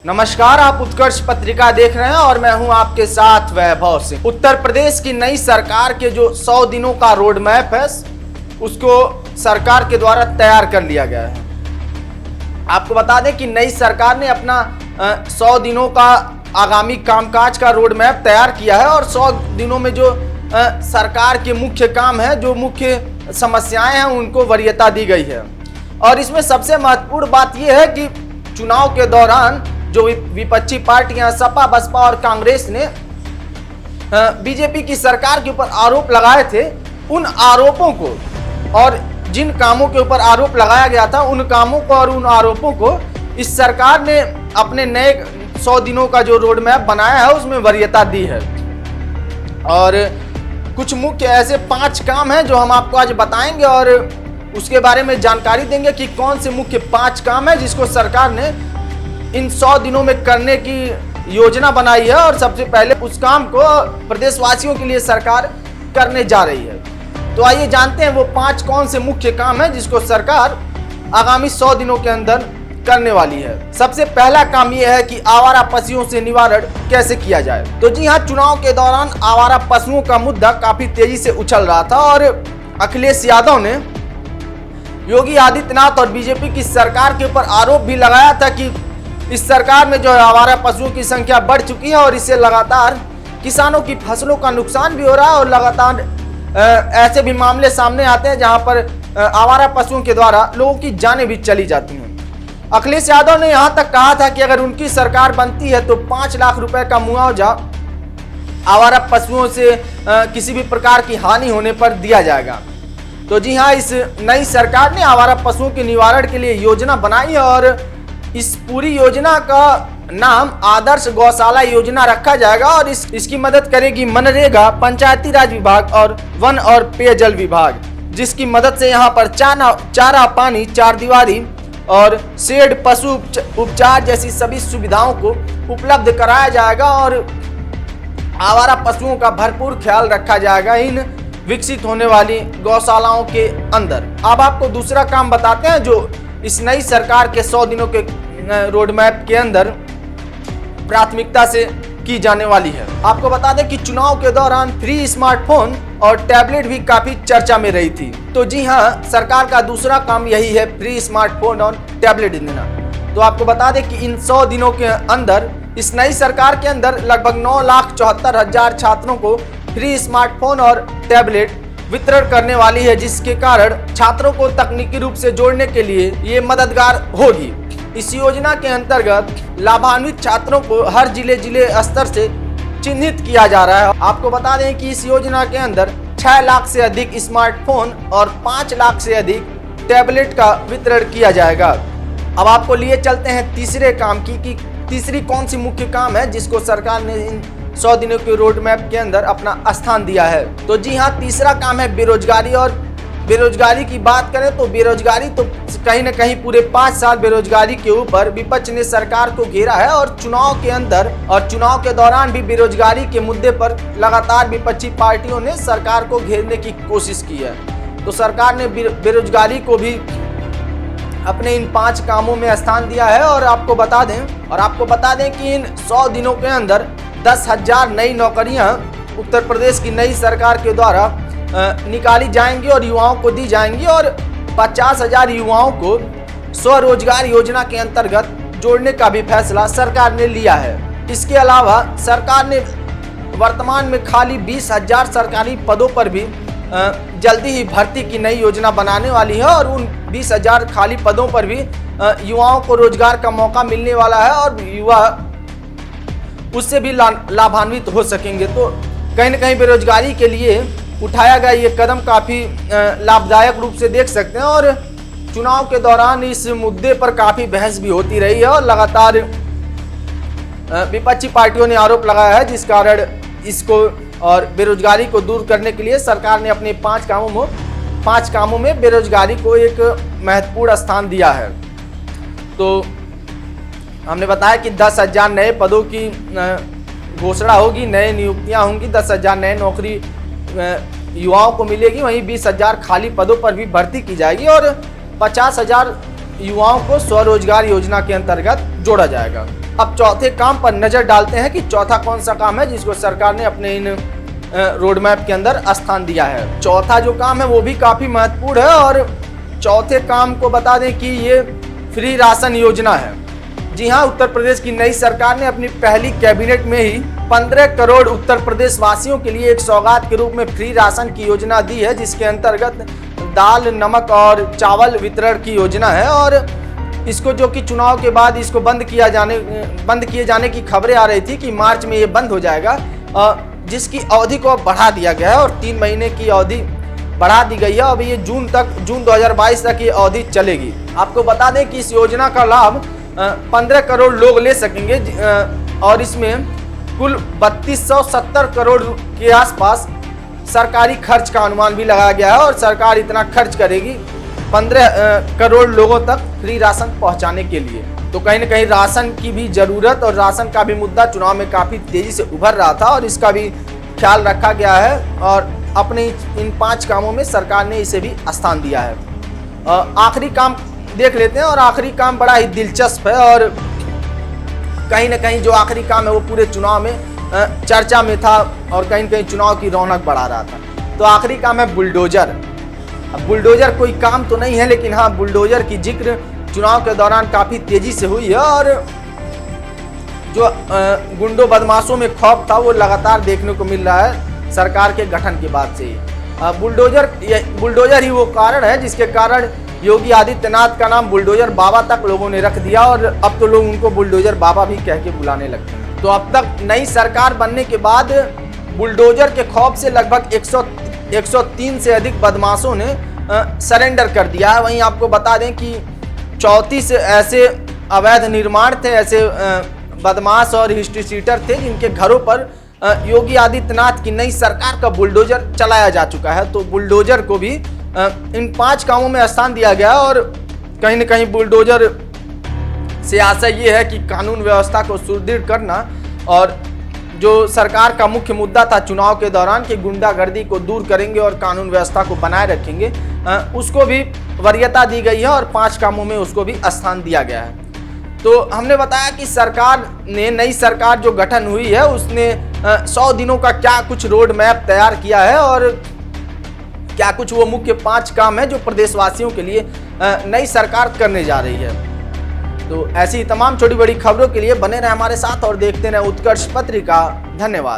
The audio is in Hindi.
नमस्कार, आप उत्कर्ष पत्रिका देख रहे हैं और मैं हूं आपके साथ वैभव सिंह। उत्तर प्रदेश की नई सरकार के जो 100 दिनों का रोड मैप है उसको सरकार के द्वारा तैयार कर लिया गया है। आपको बता दें कि नई सरकार ने अपना 100 दिनों का आगामी कामकाज का रोड मैप तैयार किया है और 100 दिनों में जो सरकार के मुख्य काम है, जो मुख्य समस्याएं हैं, उनको वरीयता दी गई है। और इसमें सबसे महत्वपूर्ण बात यह है कि चुनाव के दौरान जो विपक्षी पार्टियां सपा, बसपा और कांग्रेस ने बीजेपी की सरकार के ऊपर आरोप लगाए थे, उन आरोपों को और जिन कामों के ऊपर आरोप लगाया गया था, उन कामों को और उन आरोपों को इस सरकार ने अपने नए 100 दिनों का जो रोड मैप बनाया है उसमें वरीयता दी है। और कुछ मुख्य ऐसे 5 काम हैं जो हम आपको आज बताएंगे और उसके बारे में जानकारी देंगे कि कौन से मुख्य 5 काम है जिसको सरकार ने इन 100 दिनों में करने की योजना बनाई है और सबसे पहले उस काम को प्रदेशवासियों के लिए सरकार करने जा रही है। तो आइए जानते हैं वो 5 कौन से मुख्य काम है जिसको सरकार आगामी 100 दिनों के अंदर करने वाली है। सबसे पहला काम यह है कि आवारा पशुओं से निवारण कैसे किया जाए। तो जी हाँ, चुनाव के दौरान आवारा पशुओं का मुद्दा काफी तेजी से उछल रहा था और अखिलेश यादव ने योगी आदित्यनाथ और बीजेपी की सरकार के ऊपर आरोप भी लगाया था कि इस सरकार में जो आवारा पशुओं की संख्या बढ़ चुकी है और इससे लगातार किसानों की फसलों का नुकसान भी हो रहा है और लगातार ऐसे भी मामले सामने आते हैं जहां पर आवारा पशुओं के द्वारा लोगों की जानें भी चली जाती हैं। अखिलेश यादव ने यहां तक कहा था कि अगर उनकी सरकार बनती है तो 5 लाख रुपए का मुआवजा आवारा पशुओं से किसी भी प्रकार की हानि होने पर दिया जाएगा। तो जी हाँ, इस नई सरकार ने आवारा पशुओं के निवारण के लिए योजना बनाई है और इस पूरी योजना का नाम आदर्श गौशाला योजना रखा जाएगा और इसकी मदद करेगी मनरेगा, पंचायती राज विभाग और वन और पेयजल विभाग, जिसकी मदद से यहाँ पर चारा, पानी, चारदीवारी और शेड, पशु उपचार जैसी सभी सुविधाओं को उपलब्ध कराया जाएगा और आवारा पशुओं का भरपूर ख्याल रखा जाएगा इन विकसित होने वाली गौशालाओं के अंदर। अब आपको दूसरा काम बताते हैं जो इस नई सरकार के 100 दिनों के रोड मैप के अंदर प्राथमिकता से की जाने वाली है। आपको बता दें कि चुनाव के दौरान फ्री स्मार्टफोन और टैबलेट भी काफी चर्चा में रही थी। तो जी हाँ, सरकार का दूसरा काम यही है, फ्री स्मार्टफोन और टैबलेट देना। तो आपको बता दें कि इन 100 दिनों के अंदर इस नई सरकार के अंदर लगभग 9,74,000 छात्रों को फ्री स्मार्टफोन और टैबलेट वितरण करने वाली है, जिसके कारण छात्रों को तकनीकी रूप से जोड़ने के लिए ये मददगार होगी। इस योजना के अंतर्गत लाभान्वित छात्रों को हर जिले स्तर से चिन्हित किया जा रहा है। आपको बता दें कि इस योजना के अंदर 6 लाख से अधिक स्मार्टफोन और 5 लाख से अधिक टैबलेट का वितरण किया जाएगा। अब आपको लिए चलते हैं तीसरे काम की कि तीसरी कौन सी मुख्य काम है जिसको सरकार ने इन 100 दिनों के रोड मैप के अंदर अपना स्थान दिया है। तो जी हाँ, तीसरा काम है बेरोजगारी। और बेरोजगारी की बात करें तो बेरोजगारी तो कहीं ना कहीं पूरे 5 साल बेरोजगारी के ऊपर विपक्ष ने सरकार को घेरा है और चुनाव के अंदर और चुनाव के दौरान भी बेरोजगारी के मुद्दे पर लगातार विपक्षी पार्टियों ने सरकार को घेरने की कोशिश की है। तो सरकार ने बेरोजगारी को भी अपने इन 5 कामों में स्थान दिया है। और आपको बता दें कि इन 100 दिनों के अंदर 10,000 नई नौकरियां उत्तर प्रदेश की नई सरकार के द्वारा निकाली जाएंगी और युवाओं को दी जाएंगी और 50,000 युवाओं को स्वरोजगार योजना के अंतर्गत जोड़ने का भी फैसला सरकार ने लिया है। इसके अलावा सरकार ने वर्तमान में खाली 20,000 सरकारी पदों पर भी जल्दी ही भर्ती की नई योजना बनाने वाली है और उन 20,000 खाली पदों पर भी युवाओं को रोजगार का मौका मिलने वाला है और युवा उससे भी लाभान्वित हो सकेंगे। तो कहीं ना कहीं बेरोजगारी के लिए उठाया गया ये कदम काफ़ी लाभदायक रूप से देख सकते हैं और चुनाव के दौरान इस मुद्दे पर काफ़ी बहस भी होती रही है और लगातार विपक्षी पार्टियों ने आरोप लगाया है, जिस कारण इसको और बेरोजगारी को दूर करने के लिए सरकार ने अपने 5 कामों में बेरोजगारी को एक महत्वपूर्ण स्थान दिया है। तो हमने बताया कि 10,000 नए पदों की घोषणा होगी, नए नियुक्तियां होंगी, 10,000 नए नौकरी युवाओं को मिलेगी, वहीं 20,000 खाली पदों पर भी भर्ती की जाएगी और 50,000 युवाओं को स्वरोजगार योजना के अंतर्गत जोड़ा जाएगा। अब चौथे काम पर नजर डालते हैं कि चौथा कौन सा काम है जिसको सरकार ने अपने इन रोड मैप के अंदर स्थान दिया है। चौथा जो काम है वो भी काफी महत्वपूर्ण है और चौथे काम को बता दें कि ये फ्री राशन योजना है। जी हाँ, उत्तर प्रदेश की नई सरकार ने अपनी पहली कैबिनेट में ही 15 करोड़ उत्तर प्रदेश वासियों के लिए एक सौगात के रूप में फ्री राशन की योजना दी है, जिसके अंतर्गत दाल, नमक और चावल वितरण की योजना है। और इसको जो कि चुनाव के बाद इसको बंद किए जाने की खबरें आ रही थी कि मार्च में ये बंद हो जाएगा, जिसकी अवधि को अब बढ़ा दिया गया है और 3 महीने की अवधि बढ़ा दी गई है। अब ये जून 2022 तक ये अवधि चलेगी। आपको बता दें कि इस योजना का लाभ 15 करोड़ लोग ले सकेंगे और इसमें कुल 3270 करोड़ के आसपास सरकारी खर्च का अनुमान भी लगाया गया है और सरकार इतना खर्च करेगी 15 करोड़ लोगों तक फ्री राशन पहुंचाने के लिए। तो कहीं ना कहीं राशन की भी जरूरत और राशन का भी मुद्दा चुनाव में काफी तेजी से उभर रहा था और इसका भी ख्याल रखा गया है और अपने इन 5 कामों में सरकार ने इसे भी स्थान दिया है। आखिरी काम देख लेते हैं और आखिरी काम बड़ा ही दिलचस्प है और कहीं ना कहीं जो आखिरी काम है वो पूरे चुनाव में चर्चा में था और कहीं ना कहीं चुनाव की रौनक बढ़ा रहा था। तो आखिरी काम है बुलडोजर। अब बुलडोजर कोई काम तो नहीं है, लेकिन हाँ, बुलडोजर की जिक्र चुनाव के दौरान काफी तेजी से हुई है और जो गुंडों बदमाशों में खौफ था वो लगातार देखने को मिल रहा है सरकार के गठन के बाद से ही। बुलडोजर ही वो कारण है जिसके कारण योगी आदित्यनाथ का नाम बुलडोजर बाबा तक लोगों ने रख दिया और अब तो लोग उनको बुलडोजर बाबा भी कह के बुलाने लगते हैं। तो अब तक नई सरकार बनने के बाद बुलडोजर के खौफ से लगभग 103 से अधिक बदमाशों ने सरेंडर कर दिया है। वहीं आपको बता दें कि 34 ऐसे अवैध निर्माण थे, ऐसे बदमाश और हिस्ट्री सीटर थे जिनके घरों पर योगी आदित्यनाथ की नई सरकार का बुलडोजर चलाया जा चुका है। तो बुलडोजर को भी इन 5 कामों में स्थान दिया गया और कहीं ना कहीं बुलडोजर से आशा ये है कि कानून व्यवस्था को सुदृढ़ करना और जो सरकार का मुख्य मुद्दा था चुनाव के दौरान कि गुंडागर्दी को दूर करेंगे और कानून व्यवस्था को बनाए रखेंगे, उसको भी वरीयता दी गई है और 5 कामों में उसको भी स्थान दिया गया है। तो हमने बताया कि सरकार ने, नई सरकार जो गठन हुई है उसने 100 दिनों का क्या कुछ रोड मैप तैयार किया है और क्या कुछ वो मुख्य 5 काम है जो प्रदेशवासियों के लिए नई सरकार करने जा रही है। तो ऐसी तमाम छोटी बड़ी खबरों के लिए बने रहे हमारे साथ और देखते रहे उत्कर्ष पत्रिका। धन्यवाद।